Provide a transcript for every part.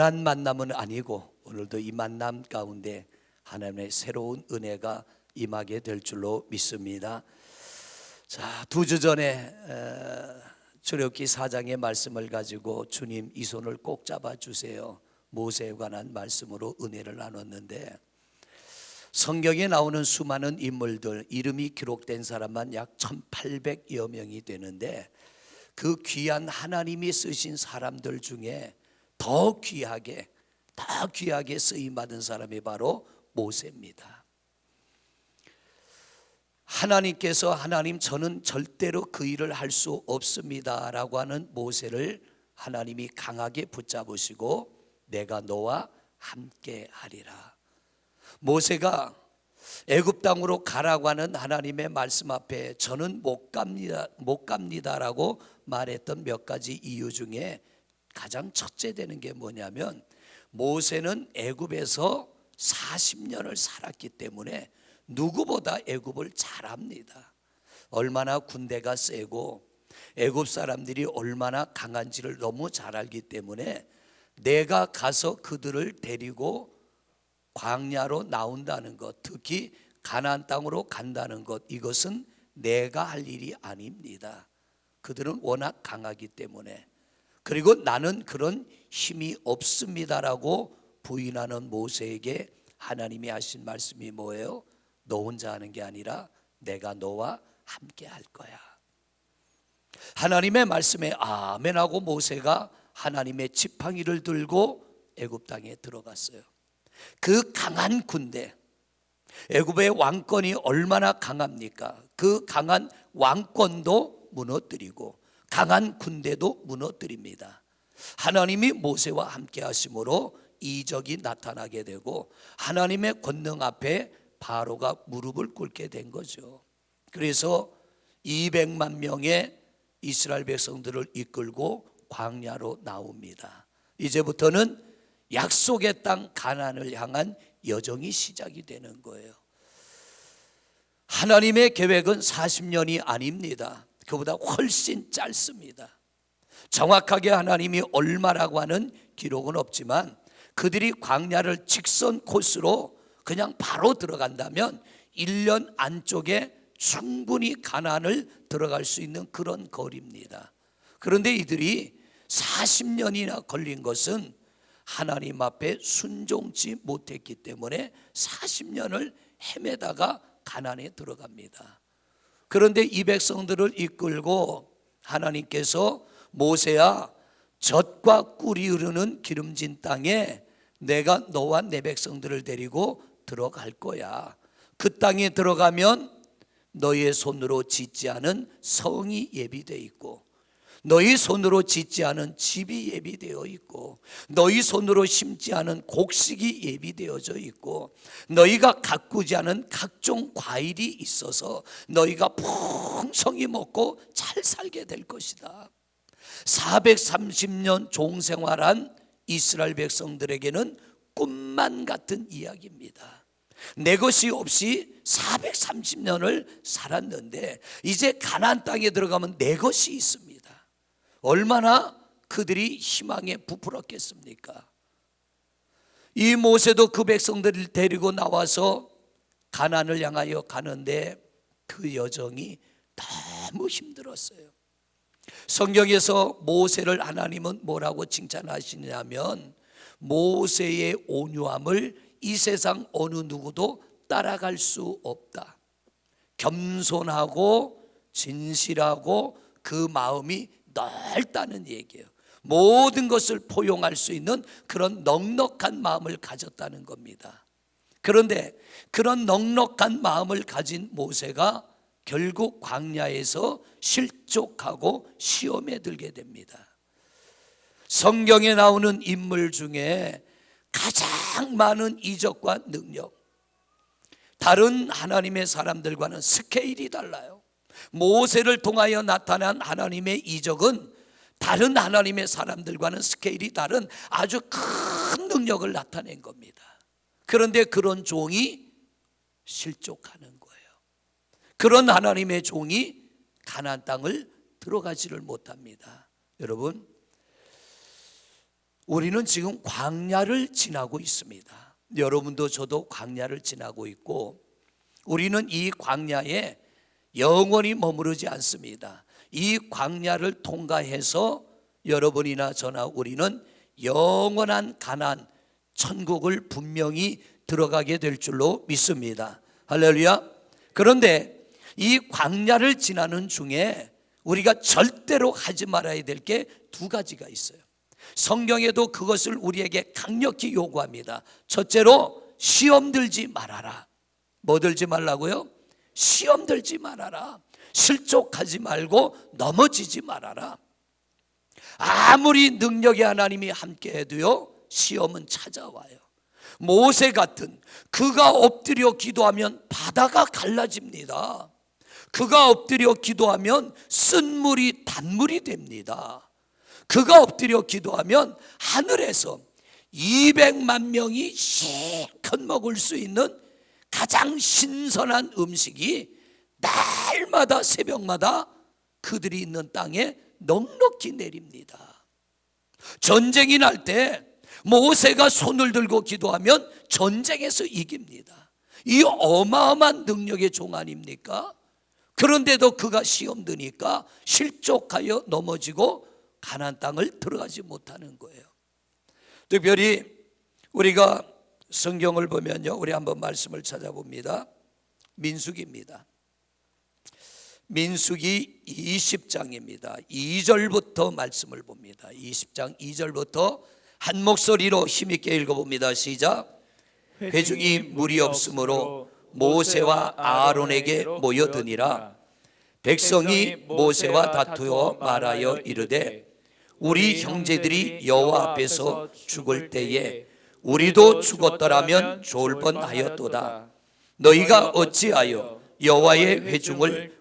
한 만남은 아니고 오늘도 이 만남 가운데 하나님의 새로운 은혜가 임하게 될 줄로 믿습니다. 자, 2주 전에 출애굽기 4장의 말씀을 가지고 주님 이 손을 꼭 잡아주세요, 모세에 관한 말씀으로 은혜를 나눴는데, 성경에 나오는 수많은 인물들 이름이 기록된 사람만 약 1800여 명이 되는데, 그 귀한 하나님이 쓰신 사람들 중에 더 귀하게 쓰임받은 사람이 바로 모세입니다. 하나님께서 하나님 저는 절대로 그 일을 할 수 없습니다 라고 하는 모세를 하나님이 강하게 붙잡으시고 내가 너와 함께 하리라. 모세가 애굽 땅으로 가라고 하는 하나님의 말씀 앞에 저는 못 갑니다라고 말했던 몇 가지 이유 중에 가장 첫째 되는 게 뭐냐면, 모세는 애굽에서 40년을 살았기 때문에 누구보다 애굽을 잘 압니다. 얼마나 군대가 세고 애굽 사람들이 얼마나 강한지를 너무 잘 알기 때문에 내가 가서 그들을 데리고 광야로 나온다는 것, 특히 가나안 땅으로 간다는 것, 이것은 내가 할 일이 아닙니다. 그들은 워낙 강하기 때문에. 그리고 나는 그런 힘이 없습니다라고 부인하는 모세에게 하나님이 하신 말씀이 뭐예요? 너 혼자 하는 게 아니라 내가 너와 함께 할 거야. 하나님의 말씀에 아멘하고 모세가 하나님의 지팡이를 들고 애굽 땅에 들어갔어요. 그 강한 군대, 애굽의 왕권이 얼마나 강합니까? 그 강한 왕권도 무너뜨리고 강한 군대도 무너뜨립니다. 하나님이 모세와 함께 하심으로 이적이 나타나게 되고 하나님의 권능 앞에 바로가 무릎을 꿇게 된 거죠. 그래서 200만 명의 이스라엘 백성들을 이끌고 광야로 나옵니다. 이제부터는 약속의 땅 가나안을 향한 여정이 시작이 되는 거예요. 하나님의 계획은 40년이 아닙니다. 그보다 훨씬 짧습니다. 정확하게 하나님이 얼마라고 하는 기록은 없지만 그들이 광야를 직선 코스로 그냥 바로 들어간다면 1년 안쪽에 충분히 가나안을 들어갈 수 있는 그런 거리입니다. 그런데 이들이 40년이나 걸린 것은 하나님 앞에 순종치 못했기 때문에 40년을 헤매다가 가나안에 들어갑니다. 그런데 이 백성들을 이끌고 하나님께서 모세야, 젖과 꿀이 흐르는 기름진 땅에 내가 너와 내 백성들을 데리고 들어갈 거야. 그 땅에 들어가면 너희의 손으로 짓지 않은 성이 예비되어 있고 너희 손으로 짓지 않은 집이 예비되어 있고 너희 손으로 심지 않은 곡식이 예비되어져 있고 너희가 가꾸지 않은 각종 과일이 있어서 너희가 풍성히 먹고 잘 살게 될 것이다. 430년 종생활한 이스라엘 백성들에게는 꿈만 같은 이야기입니다. 내 것이 없이 430년을 살았는데 이제 가나안 땅에 들어가면 내 것이 있습니다. 얼마나 그들이 희망에 부풀었겠습니까? 이 모세도 그 백성들을 데리고 나와서 가나안을 향하여 가는데 그 여정이 너무 힘들었어요. 성경에서 모세를 하나님은 뭐라고 칭찬하시냐면 모세의 온유함을 이 세상 어느 누구도 따라갈 수 없다. 겸손하고 진실하고 그 마음이 넓다는 얘기예요. 모든 것을 포용할 수 있는 그런 넉넉한 마음을 가졌다는 겁니다. 그런데 그런 넉넉한 마음을 가진 모세가 결국 광야에서 실족하고 시험에 들게 됩니다. 성경에 나오는 인물 중에 가장 많은 이적과 능력, 다른 하나님의 사람들과는 스케일이 달라요. 모세를 통하여 나타난 하나님의 이적은 다른 하나님의 사람들과는 스케일이 다른 아주 큰 능력을 나타낸 겁니다. 그런데 그런 종이 실족하는 거예요. 그런 하나님의 종이 가나안 땅을 들어가지를 못합니다. 여러분, 우리는 지금 광야를 지나고 있습니다. 여러분도 저도 광야를 지나고 있고, 우리는 이 광야에 영원히 머무르지 않습니다. 이 광야를 통과해서 여러분이나 저나 우리는 영원한 가나안 천국을 분명히 들어가게 될 줄로 믿습니다. 할렐루야. 그런데 이 광야를 지나는 중에 우리가 절대로 하지 말아야 될 게 두 가지가 있어요. 성경에도 그것을 우리에게 강력히 요구합니다. 첫째로 시험 들지 말아라. 뭐 들지 말라고요? 시험 들지 말아라. 실족하지 말고 넘어지지 말아라. 아무리 능력의 하나님이 함께해도요, 시험은 찾아와요. 모세 같은, 그가 엎드려 기도하면 바다가 갈라집니다. 그가 엎드려 기도하면 쓴물이 단물이 됩니다. 그가 엎드려 기도하면 하늘에서 200만 명이 실컷 먹을 수 있는 가장 신선한 음식이 날마다 새벽마다 그들이 있는 땅에 넉넉히 내립니다. 전쟁이 날 때 모세가 손을 들고 기도하면 전쟁에서 이깁니다. 이 어마어마한 능력의 종 아닙니까? 그런데도 그가 시험 드니까 실족하여 넘어지고 가나안 땅을 들어가지 못하는 거예요. 특별히 우리가 성경을 보면요, 우리 한번 말씀을 찾아봅니다. 민수기입니다. 민수기 20장입니다. 2절부터 말씀을 봅니다. 20장 2절부터 한 목소리로 힘있게 읽어봅니다. 시작. 회중이 물이 없으므로 모세와 아론에게 모여드니라. 백성이 모세와 다투어 말하여 이르되 우리 형제들이 여호와 앞에서 죽을 때에 우리도 죽었더라면 좋을 뻔하였도다. 너희가 어찌하여 여호와의 회중을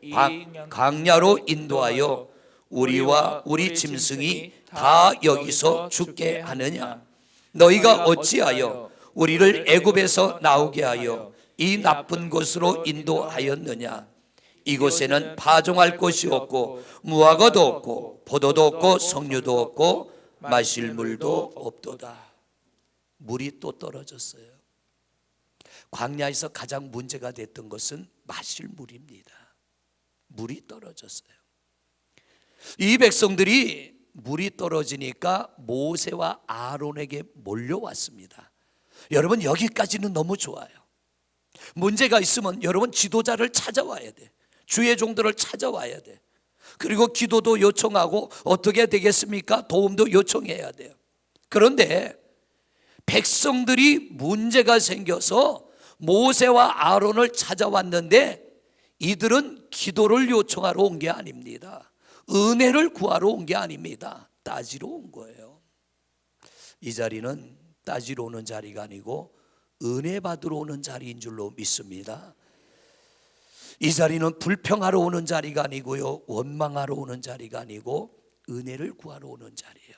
광야로 인도하여 우리와 우리 짐승이 다 여기서 죽게 하느냐? 너희가 어찌하여 우리를 애굽에서 나오게 하여 이 나쁜 곳으로 인도하였느냐? 이곳에는 파종할 곳이 없고 무화과도 없고 포도도 없고 석류도 없고 마실 물도 없도다. 물이 또 떨어졌어요. 광야에서 가장 문제가 됐던 것은 마실 물입니다. 물이 떨어졌어요. 이 백성들이 물이 떨어지니까 모세와 아론에게 몰려왔습니다. 여러분, 여기까지는 너무 좋아요. 문제가 있으면 여러분 지도자를 찾아와야 돼. 주의 종들을 찾아와야 돼. 그리고 기도도 요청하고 어떻게 되겠습니까? 도움도 요청해야 돼요. 그런데 백성들이 문제가 생겨서 모세와 아론을 찾아왔는데 이들은 기도를 요청하러 온 게 아닙니다. 은혜를 구하러 온 게 아닙니다. 따지러 온 거예요. 이 자리는 따지러 오는 자리가 아니고 은혜 받으러 오는 자리인 줄로 믿습니다. 이 자리는 불평하러 오는 자리가 아니고요, 원망하러 오는 자리가 아니고 은혜를 구하러 오는 자리예요.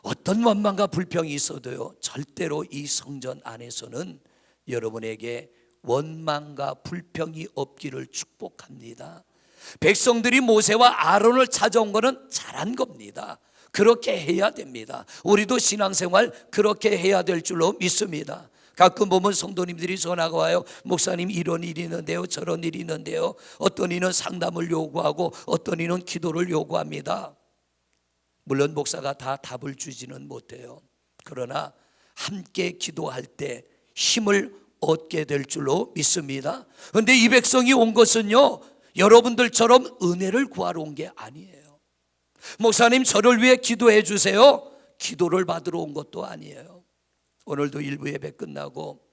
어떤 원망과 불평이 있어도요, 절대로 이 성전 안에서는 여러분에게 원망과 불평이 없기를 축복합니다. 백성들이 모세와 아론을 찾아온 것은 잘한 겁니다. 그렇게 해야 됩니다. 우리도 신앙생활 그렇게 해야 될 줄로 믿습니다. 가끔 보면 성도님들이 전화가 와요. 목사님, 이런 일이 있는데요, 저런 일이 있는데요. 어떤 이는 상담을 요구하고 어떤 이는 기도를 요구합니다. 물론 목사가 다 답을 주지는 못해요. 그러나 함께 기도할 때 힘을 얻게 될 줄로 믿습니다. 그런데 이 백성이 온 것은요, 여러분들처럼 은혜를 구하러 온 게 아니에요. 목사님, 저를 위해 기도해 주세요. 기도를 받으러 온 것도 아니에요. 오늘도 일부 예배 끝나고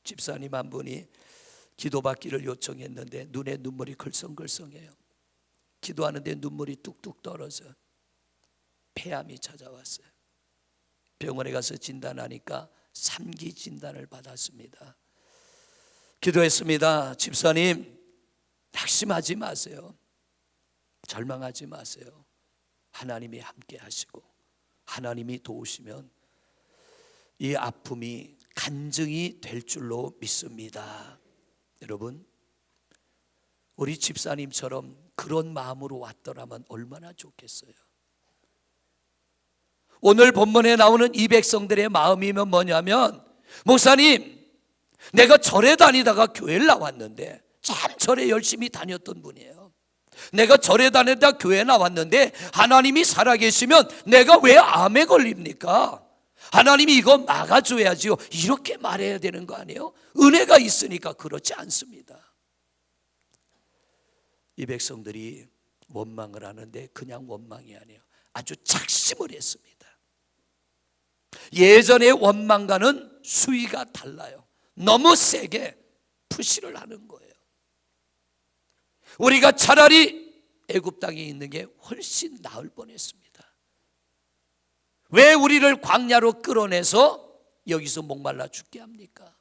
집사님 한 분이 기도받기를 요청했는데 눈에 눈물이 글썽글썽해요. 기도하는데 눈물이 뚝뚝 떨어져. 폐암이 찾아왔어요. 병원에 가서 진단하니까 3기 진단을 받았습니다. 기도했습니다. 집사님, 낙심하지 마세요. 절망하지 마세요. 하나님이 함께 하시고 하나님이 도우시면 이 아픔이 간증이 될 줄로 믿습니다. 여러분, 우리 집사님처럼 그런 마음으로 왔더라면 얼마나 좋겠어요. 오늘 본문에 나오는 이 백성들의 마음이면 뭐냐면, 목사님, 내가 절에 다니다가 교회를 나왔는데, 참 절에 열심히 다녔던 분이에요. 내가 절에 다니다 교회 나왔는데 하나님이 살아계시면 내가 왜 암에 걸립니까? 하나님이 이거 막아줘야지요. 이렇게 말해야 되는 거 아니에요? 은혜가 있으니까. 그렇지 않습니다. 이 백성들이 원망을 하는데 그냥 원망이 아니에요. 아주 작심을 했습니다. 예전의 원망과는 수위가 달라요. 너무 세게 푸시를 하는 거예요. 우리가 차라리 애굽 땅에 있는 게 훨씬 나을 뻔했습니다. 왜 우리를 광야로 끌어내서 여기서 목말라 죽게 합니까?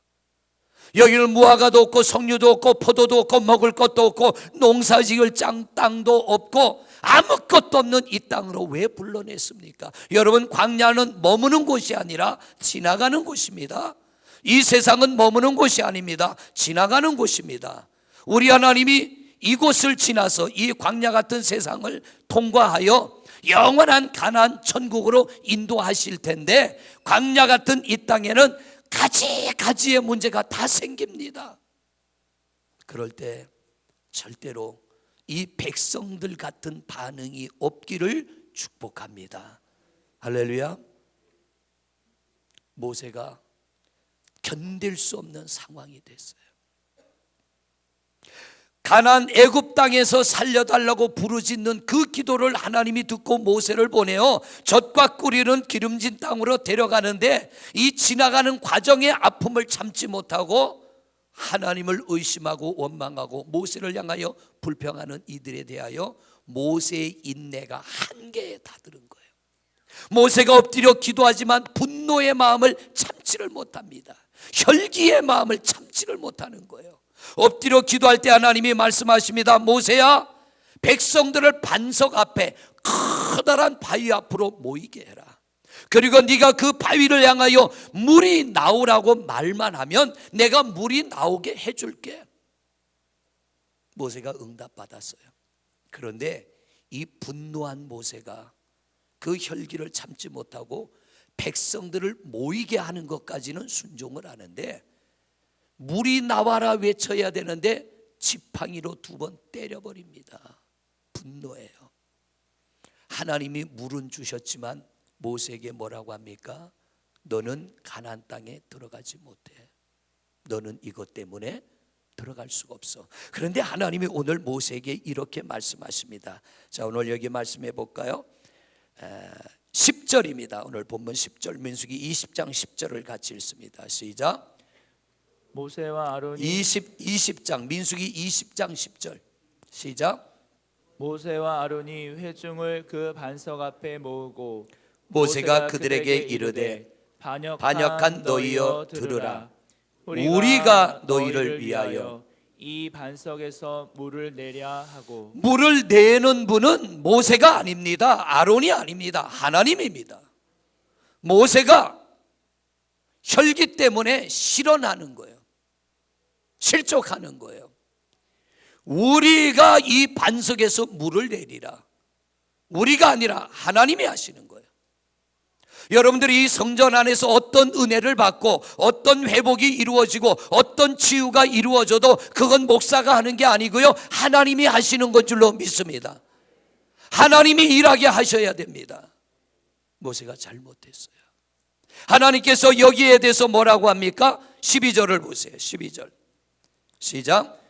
여기는 무화과도 없고 석류도 없고 포도도 없고 먹을 것도 없고 농사지을 땅도 없고 아무것도 없는 이 땅으로 왜 불러냈습니까? 여러분, 광야는 머무는 곳이 아니라 지나가는 곳입니다. 이 세상은 머무는 곳이 아닙니다. 지나가는 곳입니다. 우리 하나님이 이곳을 지나서 이 광야 같은 세상을 통과하여 영원한 가나안 천국으로 인도하실 텐데, 광야 같은 이 땅에는 가지가지의 문제가 다 생깁니다. 그럴 때 절대로 이 백성들 같은 반응이 없기를 축복합니다. 할렐루야. 모세가 견딜 수 없는 상황이 됐어요. 가나안 애굽 땅에서 살려달라고 부르짖는 그 기도를 하나님이 듣고 모세를 보내어 젖과 꿀이는 기름진 땅으로 데려가는데, 이 지나가는 과정의 아픔을 참지 못하고 하나님을 의심하고 원망하고 모세를 향하여 불평하는 이들에 대하여 모세의 인내가 한계에 다다른 거예요. 모세가 엎드려 기도하지만 분노의 마음을 참지를 못합니다. 혈기의 마음을 참지를 못하는 거예요. 엎드려 기도할 때 하나님이 말씀하십니다. 모세야, 백성들을 반석 앞에 커다란 바위 앞으로 모이게 해라. 그리고 네가 그 바위를 향하여 물이 나오라고 말만 하면 내가 물이 나오게 해줄게. 모세가 응답받았어요. 그런데 이 분노한 모세가 그 혈기를 참지 못하고 백성들을 모이게 하는 것까지는 순종을 하는데, 물이 나와라 외쳐야 되는데 지팡이로 2번 때려버립니다. 분노해요. 하나님이 물은 주셨지만 모세에게 뭐라고 합니까? 너는 가나안 땅에 들어가지 못해. 너는 이것 때문에 들어갈 수가 없어. 그런데 하나님이 오늘 모세에게 이렇게 말씀하십니다. 자, 오늘 여기 말씀해 볼까요? 10절입니다. 오늘 본문 10절, 민수기 20장 10절을 같이 읽습니다. 시작. 모세와 아론이 20장 민수기 20장 10절 시작. 모세와 아론이 회중을 그 반석 앞에 모으고 모세가 그들에게 이르되 반역한 너희여 들으라. 우리가 너희를 위하여 이 반석에서 물을 내랴 하고. 물을 내는 분은 모세가 아닙니다. 아론이 아닙니다. 하나님입니다. 모세가 혈기 때문에 실언하는 거예요. 실족하는 거예요. 우리가 이 반석에서 물을 내리라. 우리가 아니라 하나님이 하시는 거예요. 여러분들이 이 성전 안에서 어떤 은혜를 받고 어떤 회복이 이루어지고 어떤 치유가 이루어져도 그건 목사가 하는 게 아니고요, 하나님이 하시는 것 줄로 믿습니다. 하나님이 일하게 하셔야 됩니다. 모세가 잘못했어요. 하나님께서 여기에 대해서 뭐라고 합니까? 12절을 보세요. 12절 시작.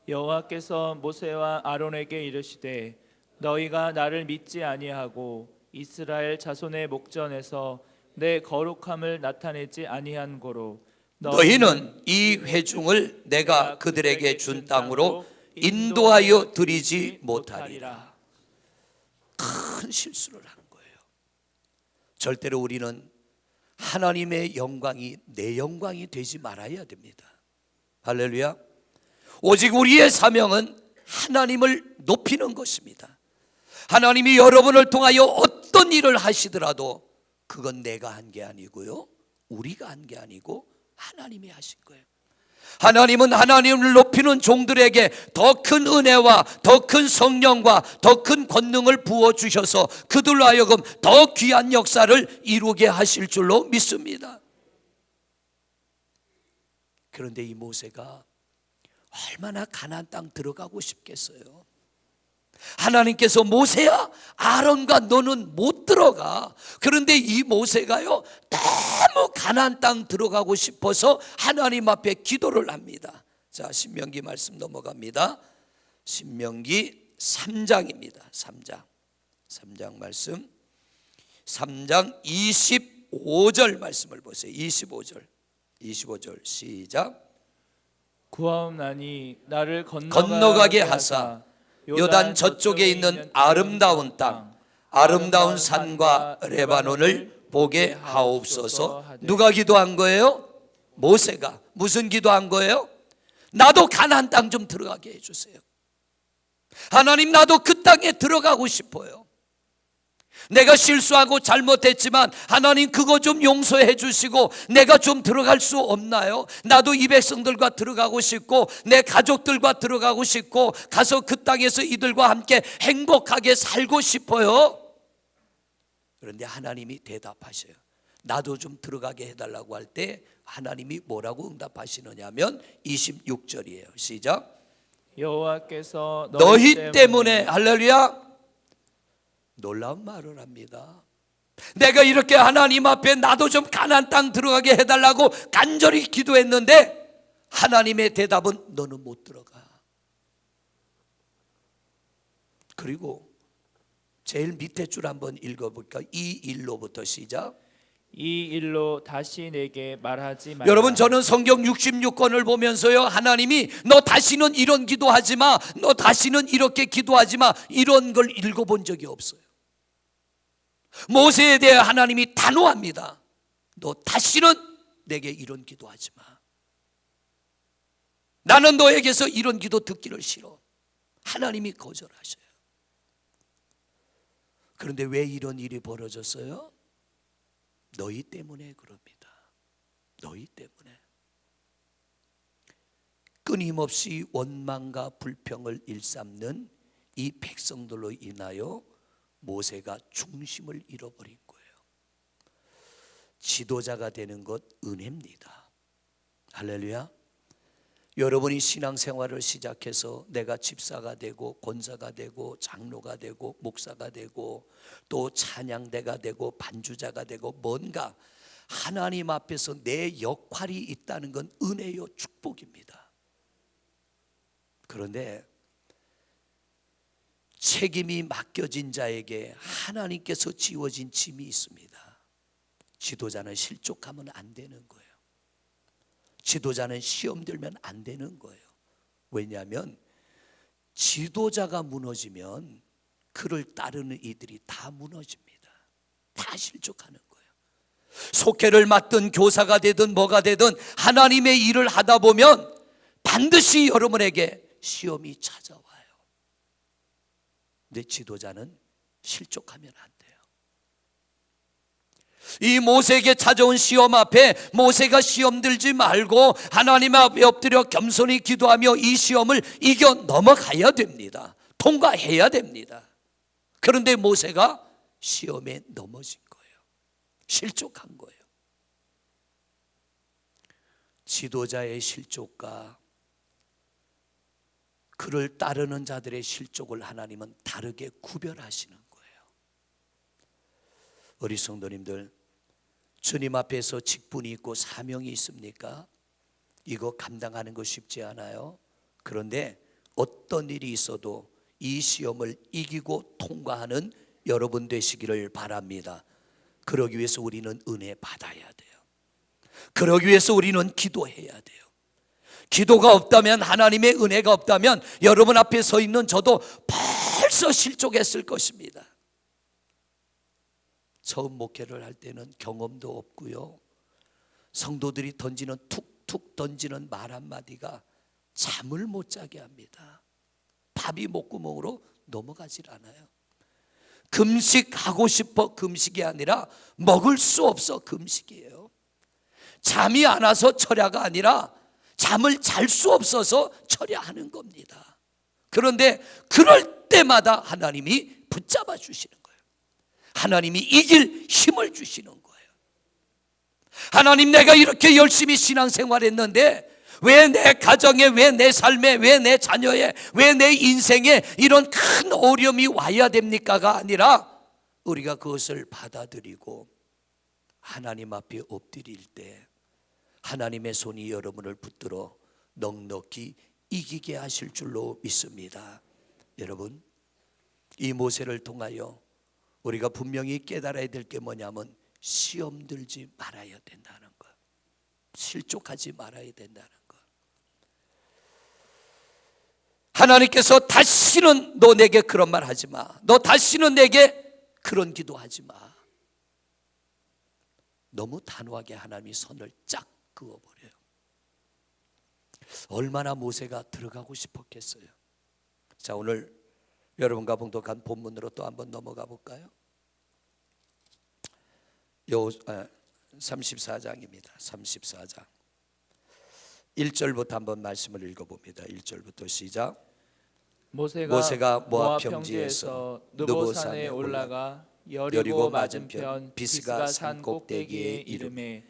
여호와께서 모세와 아론에게 이르시되 너희가 나를 믿지 아니하고 이스라엘 자손의 목전에서 내 거룩함을 나타내지 아니한 고로 너희는 이 회중을 내가 그들에게 준 땅으로 인도하여 드리지 못하리라. 큰 실수를 한 거예요. 절대로 우리는 하나님의 영광이 내 영광이 되지 말아야 됩니다. 할렐루야. 오직 우리의 사명은 하나님을 높이는 것입니다. 하나님이 여러분을 통하여 어떤 일을 하시더라도 그건 내가 한 게 아니고요, 우리가 한 게 아니고 하나님이 하신 거예요. 하나님은 하나님을 높이는 종들에게 더 큰 은혜와 더 큰 성령과 더 큰 권능을 부어주셔서 그들로 하여금 더 귀한 역사를 이루게 하실 줄로 믿습니다. 그런데 이 모세가 얼마나 가나안 땅 들어가고 싶겠어요. 하나님께서 모세야, 아론과 너는 못 들어가. 그런데 이 모세가요, 너무 가나안 땅 들어가고 싶어서 하나님 앞에 기도를 합니다. 자, 신명기 말씀 넘어갑니다. 신명기 3장입니다. 3장 말씀, 3장 25절 말씀을 보세요. 25절 시작. 구하옵나니 나를 건너가게 하사 요단 저쪽에 있는 아름다운 땅, 아름다운 산과 레바논을 보게 하옵소서. 누가 기도한 거예요? 모세가. 무슨 기도한 거예요? 나도 가나안 땅 좀 들어가게 해주세요. 하나님, 나도 그 땅에 들어가고 싶어요. 내가 실수하고 잘못했지만 하나님 그거 좀 용서해 주시고 내가 좀 들어갈 수 없나요? 나도 이 백성들과 들어가고 싶고 내 가족들과 들어가고 싶고 가서 그 땅에서 이들과 함께 행복하게 살고 싶어요. 그런데 하나님이 대답하셔요. 나도 좀 들어가게 해달라고 할 때 하나님이 뭐라고 응답하시느냐면 26절이에요. 시작. 여호와께서 너희 때문에 할렐루야, 놀라운 말을 합니다. 내가 이렇게 하나님 앞에 나도 좀 가나안 땅 들어가게 해달라고 간절히 기도했는데 하나님의 대답은 너는 못 들어가. 그리고 제일 밑에 줄 한번 읽어볼까요? 이 일로부터 시작. 이 일로 다시 내게 말하지 말라. 여러분, 저는 성경 66권을 보면서요, 하나님이 너 다시는 이런 기도하지 마, 너 다시는 이렇게 기도하지 마, 이런 걸 읽어본 적이 없어요. 모세에 대해 하나님이 단호합니다. 너 다시는 내게 이런 기도하지 마. 나는 너에게서 이런 기도 듣기를 싫어. 하나님이 거절하셔요. 그런데 왜 이런 일이 벌어졌어요? 너희 때문에 그럽니다. 너희 때문에. 끊임없이 원망과 불평을 일삼는 이 백성들로 인하여 모세가 중심을 잃어버린 거예요. 지도자가 되는 것 은혜입니다. 할렐루야. 여러분이 신앙생활을 시작해서 내가 집사가 되고 권사가 되고 장로가 되고 목사가 되고 또 찬양대가 되고 반주자가 되고 뭔가 하나님 앞에서 내 역할이 있다는 건 은혜요, 축복입니다. 그런데 책임이 맡겨진 자에게 하나님께서 지워진 짐이 있습니다. 지도자는 실족하면 안 되는 거예요. 지도자는 시험 들면 안 되는 거예요. 왜냐하면 지도자가 무너지면 그를 따르는 이들이 다 무너집니다. 다 실족하는 거예요. 속회를 맡든 교사가 되든 뭐가 되든 하나님의 일을 하다 보면 반드시 여러분에게 시험이 찾아와요. 근데 지도자는 실족하면 안 돼요. 이 모세에게 찾아온 시험 앞에 모세가 시험 들지 말고 하나님 앞에 엎드려 겸손히 기도하며 이 시험을 이겨 넘어가야 됩니다. 통과해야 됩니다. 그런데 모세가 시험에 넘어진 거예요. 실족한 거예요. 지도자의 실족과 그를 따르는 자들의 실족을 하나님은 다르게 구별하시는 거예요. 우리 성도님들, 주님 앞에서 직분이 있고 사명이 있습니까? 이거 감당하는 거 쉽지 않아요. 그런데 어떤 일이 있어도 이 시험을 이기고 통과하는 여러분 되시기를 바랍니다. 그러기 위해서 우리는 은혜 받아야 돼요. 그러기 위해서 우리는 기도해야 돼요. 기도가 없다면, 하나님의 은혜가 없다면 여러분 앞에 서 있는 저도 벌써 실족했을 것입니다. 처음 목회를 할 때는 경험도 없고요, 성도들이 던지는 툭툭 던지는 말 한마디가 잠을 못 자게 합니다. 밥이 목구멍으로 넘어가질 않아요. 금식하고 싶어 금식이 아니라 먹을 수 없어 금식이에요. 잠이 안 와서 철야가 아니라 잠을 잘 수 없어서 철야하는 겁니다. 그런데 그럴 때마다 하나님이 붙잡아 주시는 거예요. 하나님이 이길 힘을 주시는 거예요. 하나님, 내가 이렇게 열심히 신앙생활했는데 왜 내 가정에, 왜 내 삶에, 왜 내 자녀에, 왜 내 인생에 이런 큰 어려움이 와야 됩니까가 아니라 우리가 그것을 받아들이고 하나님 앞에 엎드릴 때 하나님의 손이 여러분을 붙들어 넉넉히 이기게 하실 줄로 믿습니다. 여러분, 이 모세를 통하여 우리가 분명히 깨달아야 될 게 뭐냐면 시험 들지 말아야 된다는 것, 실족하지 말아야 된다는 것. 하나님께서 다시는 너 내게 그런 말 하지 마, 너 다시는 내게 그런 기도하지 마. 너무 단호하게 하나님이 선을 쫙 그어버려요. 얼마나 모세가 들어가고 싶었겠어요. 자, 오늘 여러분과 봉독한 본문으로 또 한번 넘어가 볼까요? 34장입니다. 34장 1절부터 한번 말씀을 읽어봅니다. 1절부터 시작. 모세가 모압 평지에서 느보산에 올라가 여리고 맞은편 비스가 산 꼭대기에 이르매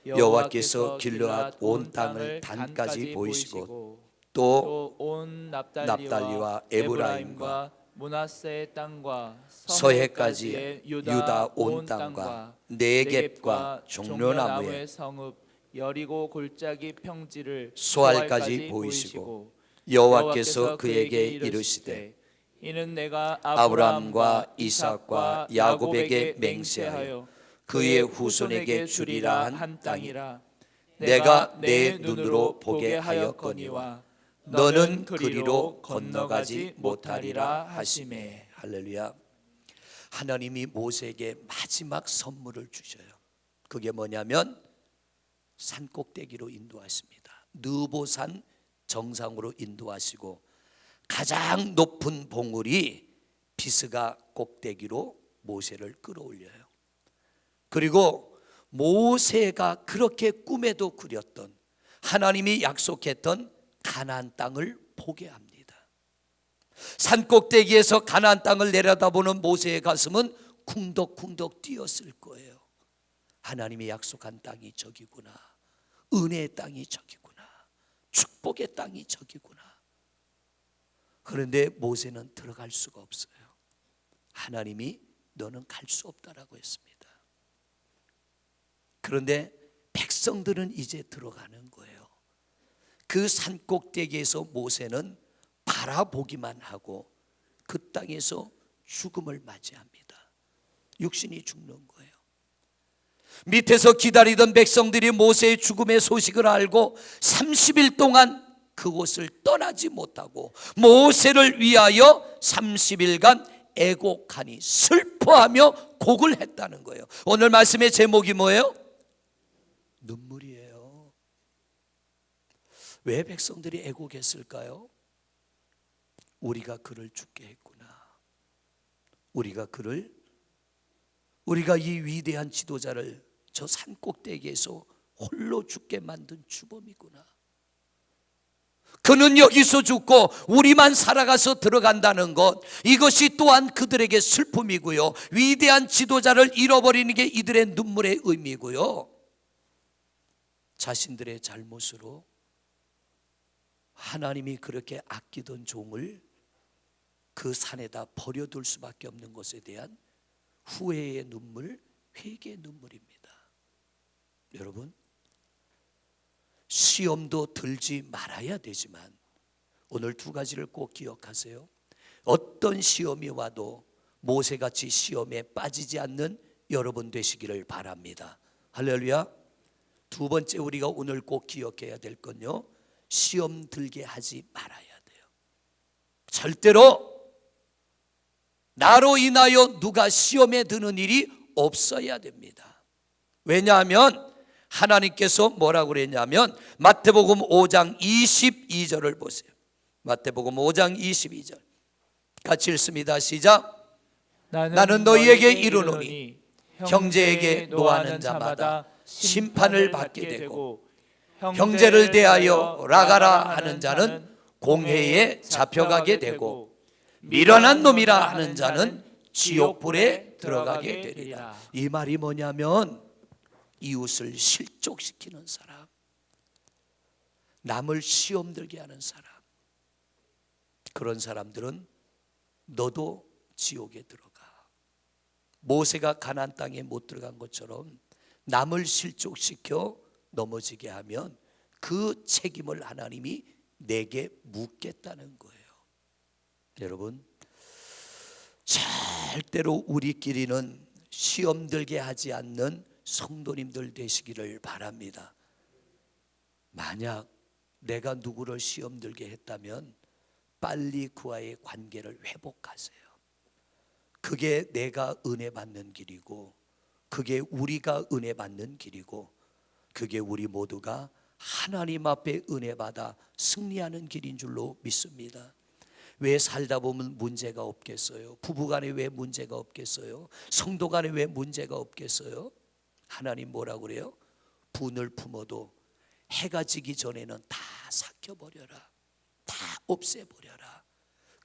여호와께서 길르앗 온 땅을 단까지 보이시고 또 온 납달리와 에브라임과 므낫세의 땅과 서해까지 유다 온 땅과 네겝과 종려나무의 성읍 여리고 골짜기 평지를 소알까지 보이시고 여호와께서 그에게 이르시되 이는 내가 아브라함과 이삭과 야곱에게 맹세하여 그의 후손에게 주리라 한 땅이라. 내가 내 눈으로 보게 하였거니와 너는 그리로 건너가지 못하리라 하시매. 할렐루야. 하나님이 모세에게 마지막 선물을 주셔요. 그게 뭐냐면 산꼭대기로 인도하십니다. 느보산 정상으로 인도하시고 가장 높은 봉우리 비스가 꼭대기로 모세를 끌어올려요. 그리고 모세가 그렇게 꿈에도 그렸던 하나님이 약속했던 가나안 땅을 보게 합니다. 산꼭대기에서 가나안 땅을 내려다보는 모세의 가슴은 쿵덕쿵덕 뛰었을 거예요. 하나님이 약속한 땅이 저기구나, 은혜의 땅이 저기구나, 축복의 땅이 저기구나. 그런데 모세는 들어갈 수가 없어요. 하나님이 너는 갈 수 없다라고 했습니다. 그런데 백성들은 이제 들어가는 거예요. 그 산꼭대기에서 모세는 바라보기만 하고 그 땅에서 죽음을 맞이합니다. 육신이 죽는 거예요. 밑에서 기다리던 백성들이 모세의 죽음의 소식을 알고 30일 동안 그곳을 떠나지 못하고 모세를 위하여 30일간 애곡하니 슬퍼하며 곡을 했다는 거예요. 오늘 말씀의 제목이 뭐예요? 눈물이에요. 왜 백성들이 애곡했을까요? 우리가 그를 죽게 했구나. 우리가 이 위대한 지도자를 저 산꼭대기에서 홀로 죽게 만든 주범이구나. 그는 여기서 죽고 우리만 살아가서 들어간다는 것, 이것이 또한 그들에게 슬픔이고요, 위대한 지도자를 잃어버리는 게 이들의 눈물의 의미고요, 자신들의 잘못으로 하나님이 그렇게 아끼던 종을 그 산에다 버려둘 수밖에 없는 것에 대한 후회의 눈물, 회개의 눈물입니다. 여러분, 시험도 들지 말아야 되지만 오늘 두 가지를 꼭 기억하세요. 어떤 시험이 와도 모세같이 시험에 빠지지 않는 여러분 되시기를 바랍니다. 할렐루야. 두 번째, 우리가 오늘 꼭 기억해야 될 건요, 시험 들게 하지 말아야 돼요. 절대로 나로 인하여 누가 시험에 드는 일이 없어야 됩니다. 왜냐하면 하나님께서 뭐라고 그랬냐면 마태복음 5장 22절을 보세요. 마태복음 5장 22절 같이 읽습니다. 시작. 나는 너희에게 이르노니 형제에게 노하는 자마다 심판을 받게 되고 형제를 대하여 라가라 하는 자는 공회에 잡혀가게 되고 미련한 놈이라 하는 자는 지옥불에 들어가게 되리라. 이 말이 뭐냐면 이웃을 실족시키는 사람, 남을 시험 들게 하는 사람, 그런 사람들은 너도 지옥에 들어가. 모세가 가나안 땅에 못 들어간 것처럼 남을 실족시켜 넘어지게 하면 그 책임을 하나님이 내게 묻겠다는 거예요. 여러분, 절대로 우리끼리는 시험 들게 하지 않는 성도님들 되시기를 바랍니다. 만약 내가 누구를 시험 들게 했다면 빨리 그와의 관계를 회복하세요. 그게 내가 은혜 받는 길이고, 그게 우리가 은혜 받는 길이고, 그게 우리 모두가 하나님 앞에 은혜 받아 승리하는 길인 줄로 믿습니다. 왜 살다 보면 문제가 없겠어요? 부부간에 왜 문제가 없겠어요? 성도간에 왜 문제가 없겠어요? 하나님 뭐라고 그래요? 분을 품어도 해가 지기 전에는 다 삭혀버려라, 다 없애버려라.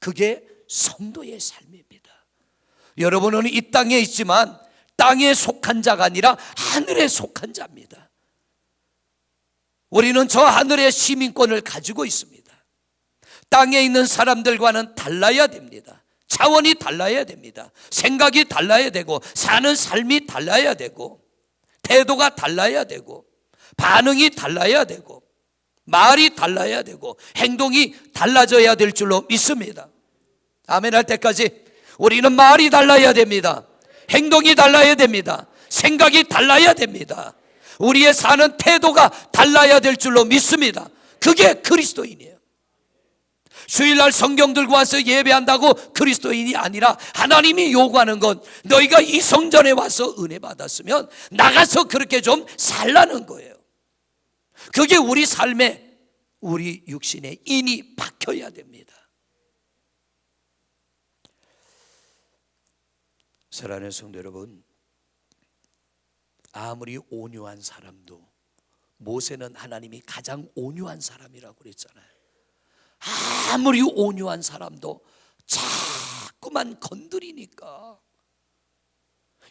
그게 성도의 삶입니다. 여러분은 이 땅에 있지만 땅에 속한 자가 아니라 하늘에 속한 자입니다. 우리는 저 하늘의 시민권을 가지고 있습니다. 땅에 있는 사람들과는 달라야 됩니다. 차원이 달라야 됩니다. 생각이 달라야 되고, 사는 삶이 달라야 되고, 태도가 달라야 되고, 반응이 달라야 되고, 말이 달라야 되고, 행동이 달라져야 될 줄로 믿습니다. 아멘 할 때까지 우리는 말이 달라야 됩니다. 행동이 달라야 됩니다. 생각이 달라야 됩니다. 우리의 사는 태도가 달라야 될 줄로 믿습니다. 그게 그리스도인이에요. 주일날 성경 들고 와서 예배한다고 그리스도인이 아니라, 하나님이 요구하는 건 너희가 이 성전에 와서 은혜 받았으면 나가서 그렇게 좀 살라는 거예요. 그게 우리 삶에, 우리 육신에 인이 박혀야 됩니다. 사랑하는 성도 여러분, 아무리 온유한 사람도, 모세는 하나님이 가장 온유한 사람이라고 그랬잖아요. 아무리 온유한 사람도 자꾸만 건드리니까.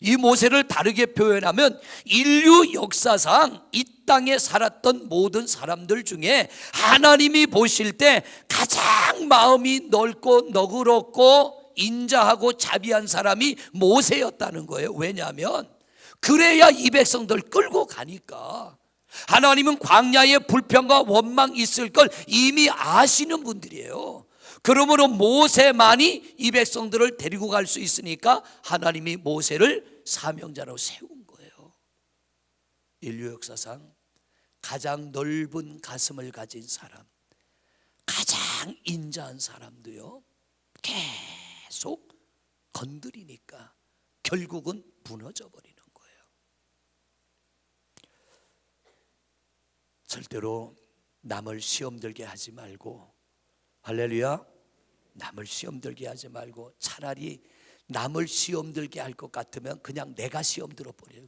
이 모세를 다르게 표현하면 인류 역사상 이 땅에 살았던 모든 사람들 중에 하나님이 보실 때 가장 마음이 넓고 너그럽고 인자하고 자비한 사람이 모세였다는 거예요. 왜냐하면 그래야 이 백성들 끌고 가니까. 하나님은 광야에 불평과 원망 있을 걸 이미 아시는 분들이에요. 그러므로 모세만이 이 백성들을 데리고 갈 수 있으니까 하나님이 모세를 사명자로 세운 거예요. 인류 역사상 가장 넓은 가슴을 가진 사람, 가장 인자한 사람도요, 계속 건드리니까 결국은 무너져 버리는 거예요. 절대로 남을 시험 들게 하지 말고, 할렐루야, 남을 시험 들게 하지 말고, 차라리 남을 시험 들게 할 것 같으면 그냥 내가 시험 들어 버려요.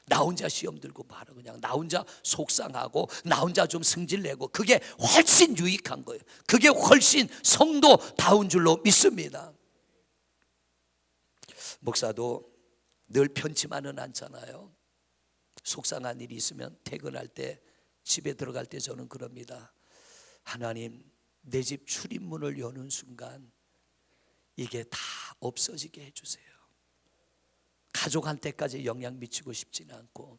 나 혼자 시험 들고 바로 그냥 나 혼자 속상하고 나 혼자 좀 승질내고, 그게 훨씬 유익한 거예요. 그게 훨씬 성도다운 줄로 믿습니다. 목사도 늘 편치만은 않잖아요. 속상한 일이 있으면 퇴근할 때, 집에 들어갈 때 저는 그럽니다. 하나님, 내 집 출입문을 여는 순간 이게 다 없어지게 해주세요. 가족한테까지 영향 미치고 싶지는 않고,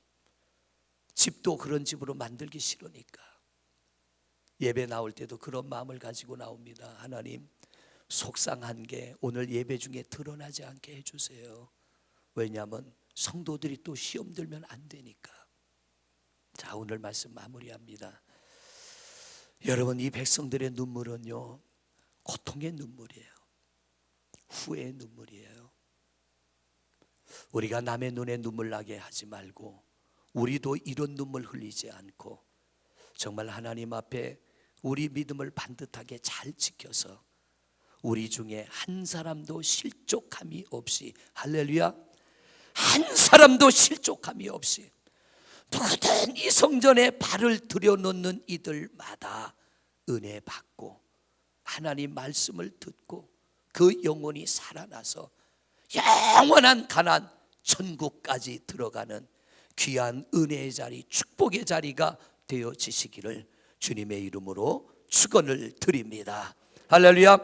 집도 그런 집으로 만들기 싫으니까 예배 나올 때도 그런 마음을 가지고 나옵니다. 하나님, 속상한 게 오늘 예배 중에 드러나지 않게 해주세요. 왜냐하면 성도들이 또 시험 들면 안 되니까. 자, 오늘 말씀 마무리합니다. 여러분, 이 백성들의 눈물은요, 고통의 눈물이에요. 후회의 눈물이에요. 우리가 남의 눈에 눈물 나게 하지 말고, 우리도 이런 눈물 흘리지 않고, 정말 하나님 앞에 우리 믿음을 반듯하게 잘 지켜서 우리 중에 한 사람도 실족함이 없이, 할렐루야, 한 사람도 실족함이 없이 누구든 이 성전에 발을 들여놓는 이들마다 은혜 받고 하나님 말씀을 듣고 그 영혼이 살아나서 영원한 가나안 천국까지 들어가는 귀한 은혜의 자리, 축복의 자리가 되어지시기를 주님의 이름으로 축원을 드립니다. 할렐루야.